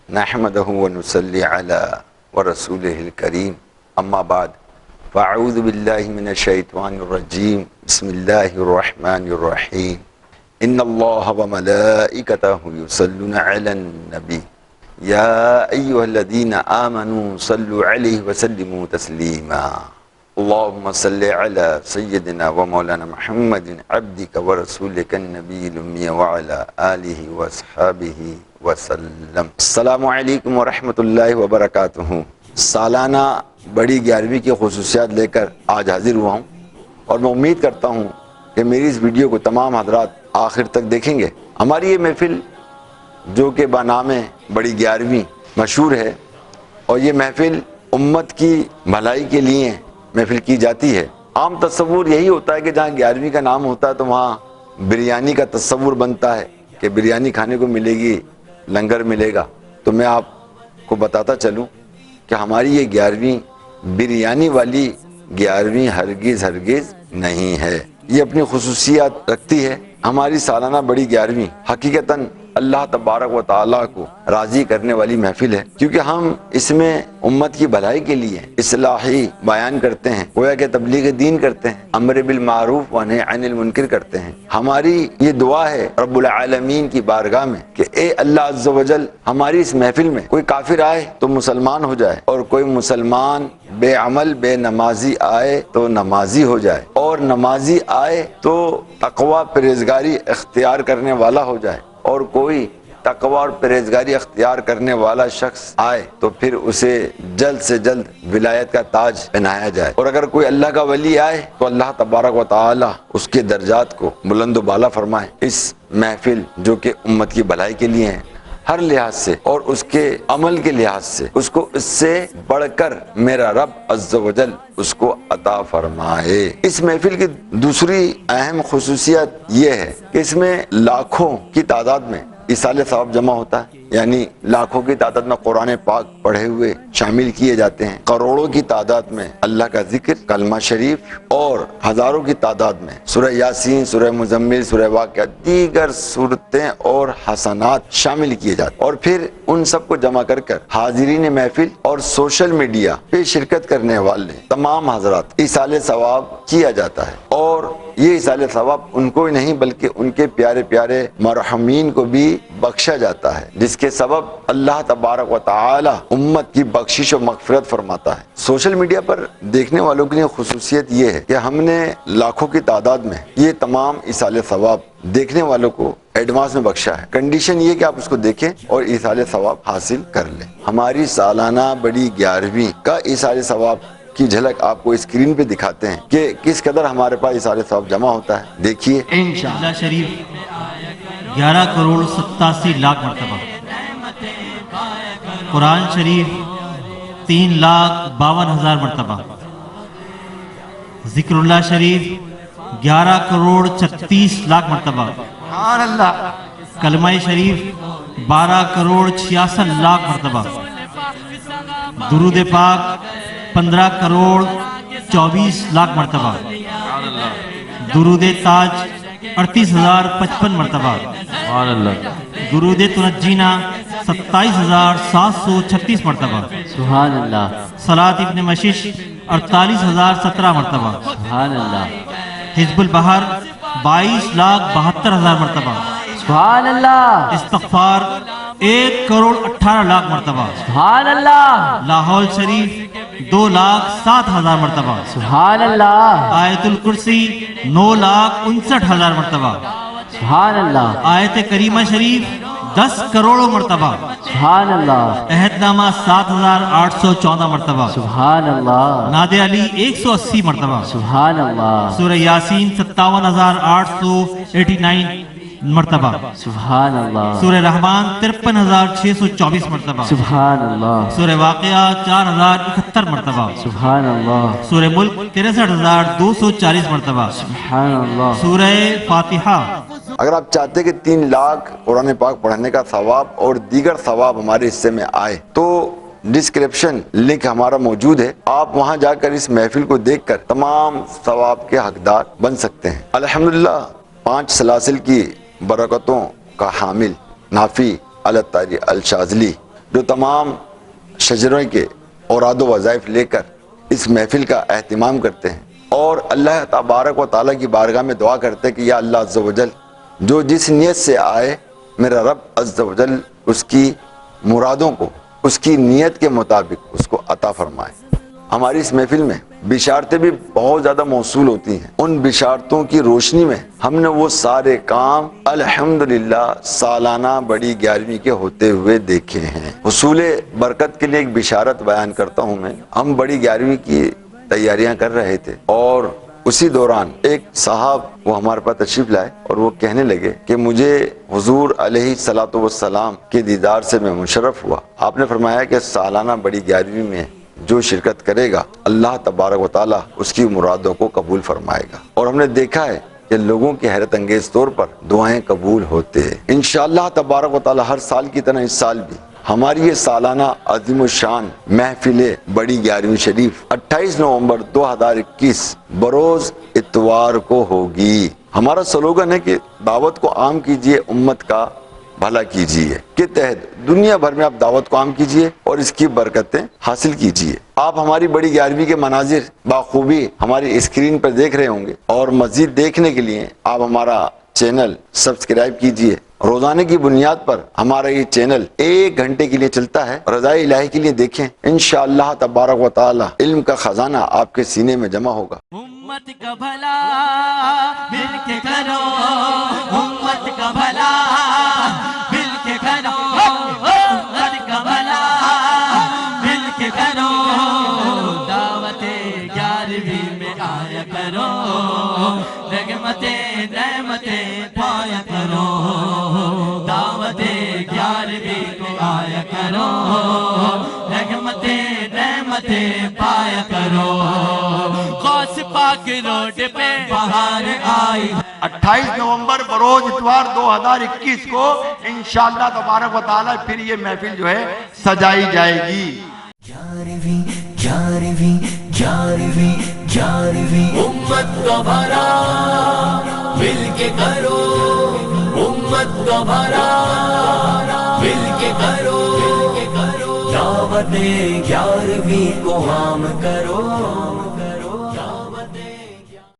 نحمده ونصلي على ورسوله الكريم اما بعد فاعوذ بالله من الشيطان الرجيم بسم الله الرحمن الرحيم ان الله وملائكته يصلون على النبي يا ايها الذين امنوا صلوا عليه وسلموا تسليما اللهم صل على سيدنا ومولانا محمد عبدك ورسولك النبي الأمي وعلى آله وصحبه وسلم. السلام علیکم ورحمۃ اللہ وبرکاتہ. سالانہ بڑی 11ویں کی خصوصیات لے کر آج حاضر ہوا ہوں اور میں امید کرتا ہوں کہ میری اس ویڈیو کو تمام حضرات آخر تک دیکھیں گے. ہماری یہ محفل جو کہ بنام بڑی 11ویں مشہور ہے اور یہ محفل امت کی بھلائی کے لیے محفل کی جاتی ہے. عام تصور یہی ہوتا ہے کہ جہاں 11ویں کا نام ہوتا ہے تو وہاں بریانی کا تصور بنتا ہے کہ بریانی کھانے کو ملے گی، لنگر ملے گا. تو میں آپ کو بتاتا چلوں کہ ہماری یہ 11ویں بریانی والی 11ویں ہرگز نہیں ہے. یہ اپنی خصوصیات رکھتی ہے. ہماری سالانہ بڑی 11ویں حقیقتاً اللہ تبارک و تعالیٰ کو راضی کرنے والی محفل ہے، کیونکہ ہم اس میں امت کی بھلائی کے لیے اصلاحی بیان کرتے ہیں، گویا کہ تبلیغ دین کرتے ہیں، امر بالمعروف و نہی عن المنکر کرتے ہیں. ہماری یہ دعا ہے رب العالمین کی بارگاہ میں کہ اے اللہ عز و جل، ہماری اس محفل میں کوئی کافر آئے تو مسلمان ہو جائے، اور کوئی مسلمان بے عمل بے نمازی آئے تو نمازی ہو جائے، اور نمازی آئے تو تقوی پرہیزگاری اختیار کرنے والا ہو جائے، اور کوئی تقوی اور پرہیزگاری اختیار کرنے والا شخص آئے تو پھر اسے جلد سے جلد ولایت کا تاج پہنایا جائے. اور اگر کوئی اللہ کا ولی آئے تو اللہ تبارک و تعالی اس کے درجات کو بلند و بالا فرمائے. اس محفل جو کہ امت کی بھلائی کے لیے ہے، ہر لحاظ سے اور اس کے عمل کے لحاظ سے اس کو اس سے بڑھ کر میرا رب عز و جل اس کو عطا فرمائے. اس محفل کی دوسری اہم خصوصیت یہ ہے کہ اس میں لاکھوں کی تعداد میں ایصال ثواب جمع ہوتا ہے، یعنی لاکھوں کی تعداد میں قرآن پاک پڑھے ہوئے شامل کیے جاتے ہیں، کروڑوں کی تعداد میں اللہ کا ذکر، کلمہ شریف، اور ہزاروں کی تعداد میں سورہ یاسین، سورہ مزمل، سورہ واقعہ، دیگر صورتیں اور حسنات شامل کیے جاتے ہیں. اور پھر ان سب کو جمع کر کر حاضرین محفل اور سوشل میڈیا پہ شرکت کرنے والے تمام حضرات ایصال ثواب کیا جاتا ہے. اور یہ ایصال ثواب ان کو ہی نہیں بلکہ ان کے پیارے پیارے مرحومین کو بھی بخشا جاتا ہے، جس کے سبب اللہ تبارک و تعالی امت کی بخشش و مغفرت فرماتا ہے. سوشل میڈیا پر دیکھنے والوں کے لیے خصوصیت یہ ہے کہ ہم نے لاکھوں کی تعداد میں یہ تمام ایصال ثواب دیکھنے والوں کو ایڈوانس میں بخشا ہے. کنڈیشن یہ کہ آپ اس کو دیکھیں اور ایصال ثواب حاصل کر لیں. ہماری سالانہ بڑی 11ویں کا ایصال ثواب کی جھلک آپ کو اسکرین پہ دکھاتے ہیں کہ کس قدر ہمارے پاس ایصال ثواب جمع ہوتا ہے. دیکھیے انشاءاللہ شریف 11 کروڑ 87 لاکھ مرتبہ، قرآن شریف 3,52,000 مرتبہ، ذکر اللہ شریف 11 کروڑ 36 لاکھ مرتبہ، کلمہ شریف 12 کروڑ 66 لاکھ مرتبہ، درود پاک 15 کروڑ 24 لاکھ مرتبہ، درود تاج 38,055 مرتبہ، درود تنجینا 27,736 مرتبہ، سبحان اللہ. صلاۃ ابن مشش 48,017 مرتبہ، سبحان اللہ. حزب البحر 22,72,000 مرتبہ، سبحان اللہ. استغفار 1 کروڑ 18 لاکھ مرتبہ، سبحان اللہ. لاہور شریف 2,07,000 مرتبہ، سبحان اللہ. آیت الکرسی 9,59,000 مرتبہ، سبحان اللہ. آیت کریمہ شریف 10 کروڑ مرتبہ، سبحان اللہ. عہد نامہ 7,814 مرتبہ، سبحان اللہ. ناد علی 180 مرتبہ، سبحان اللہ. سورہ یاسین 57,889 مرتبہ، سبحان اللہ. سورہ رحمان 53,624 مرتبہ، سبحان اللہ. سورہ واقعہ 4,071 مرتبہ، سبحان اللہ. سورہ ملک 63,240 مرتبہ، سبحان اللہ. سورہ فاتحہ. اگر آپ چاہتے کہ 3 لاکھ قرآن پاک پڑھنے کا ثواب اور دیگر ثواب ہمارے حصے میں آئے تو ڈسکرپشن لنک ہمارا موجود ہے، آپ وہاں جا کر اس محفل کو دیکھ کر تمام ثواب کے حقدار بن سکتے ہیں. الحمدللہ 5 سلاسل کی برکتوں کا حامل نافی الطاری الشاذلی جو تمام شجروں کے اوراد و وظائف لے کر اس محفل کا اہتمام کرتے ہیں اور اللہ تبارک و تعالیٰ کی بارگاہ میں دعا کرتے ہیں کہ یا اللہ عز و جل جو جس نیت سے آئے میرا رب عز و جل اس کی مرادوں کو اس کی نیت کے مطابق اس کو عطا فرمائے۔ ہماری اس محفل میں بشارتیں بھی بہت زیادہ موصول ہوتی ہیں، ان بشارتوں کی روشنی میں ہم نے وہ سارے کام الحمدللہ سالانہ بڑی 11ویں کے ہوتے ہوئے دیکھے ہیں۔ حصول برکت کے لیے ایک بشارت بیان کرتا ہوں میں۔ ہم بڑی 11ویں کی تیاریاں کر رہے تھے اور اسی دوران ایک صاحب وہ ہمارے پاس تشریف لائے اور وہ کہنے لگے کہ مجھے حضور علیہ الصلوۃ والسلام کے دیدار سے میں مشرف ہوا۔ آپ نے فرمایا کہ سالانہ بڑی 11ویں میں جو شرکت کرے گا اللہ تبارک و تعالیٰ اس کی مرادوں کو قبول فرمائے گا، اور ہم نے دیکھا ہے کہ لوگوں کے حیرت انگیز طور پر دعائیں قبول ہوتے ہیں انشاءاللہ تبارک و تعالیٰ۔ ہر سال کی طرح اس سال بھی ہماری یہ سالانہ عظیم الشان محفل بڑی 11ویں شریف 28 نومبر 2021 بروز اتوار کو ہوگی۔ ہمارا سلوگن ہے کہ دعوت کو عام کیجئے، امت کا بھلا کیجئے کے تحت دنیا بھر میں آپ دعوت کو عام کیجئے اور اس کی برکتیں حاصل کیجئے۔ آپ ہماری بڑی 11ویں کے مناظر بخوبی ہماری اسکرین پر دیکھ رہے ہوں گے، اور مزید دیکھنے کے لیے آپ ہمارا چینل سبسکرائب کیجئے۔ روزانے کی بنیاد پر ہمارا یہ چینل 1 گھنٹے کے لیے چلتا ہے، رضائے الہی کے لیے دیکھیں، انشاءاللہ تبارک و تعالی علم کا خزانہ آپ کے سینے میں جمع ہوگا۔ امت کا بھلا مل کے کرو، امت کا بھلا مل کے کرو، امت کا بھلا مل کے کرو، دعوت 11ویں میں آیا کرو، رحمتیں نعمتیں پایا کرو، دعوت 11ویں کو آیا کرو، رحمتیں نعمتیں پایا کرو، غوث پاک روڈ پہ بہار آئی۔ 28 نومبر بروز اتوار 2021 کو انشاءاللہ تبارک و تعالی پھر یہ محفل جو ہے سجائی جائے گی۔ 11ویں 11ویں 11ویں 11ویں امت کا بھلا مل کے کرو، امت کا بھلا مل کے کرو، دعوت 11ویں کو عام کرو۔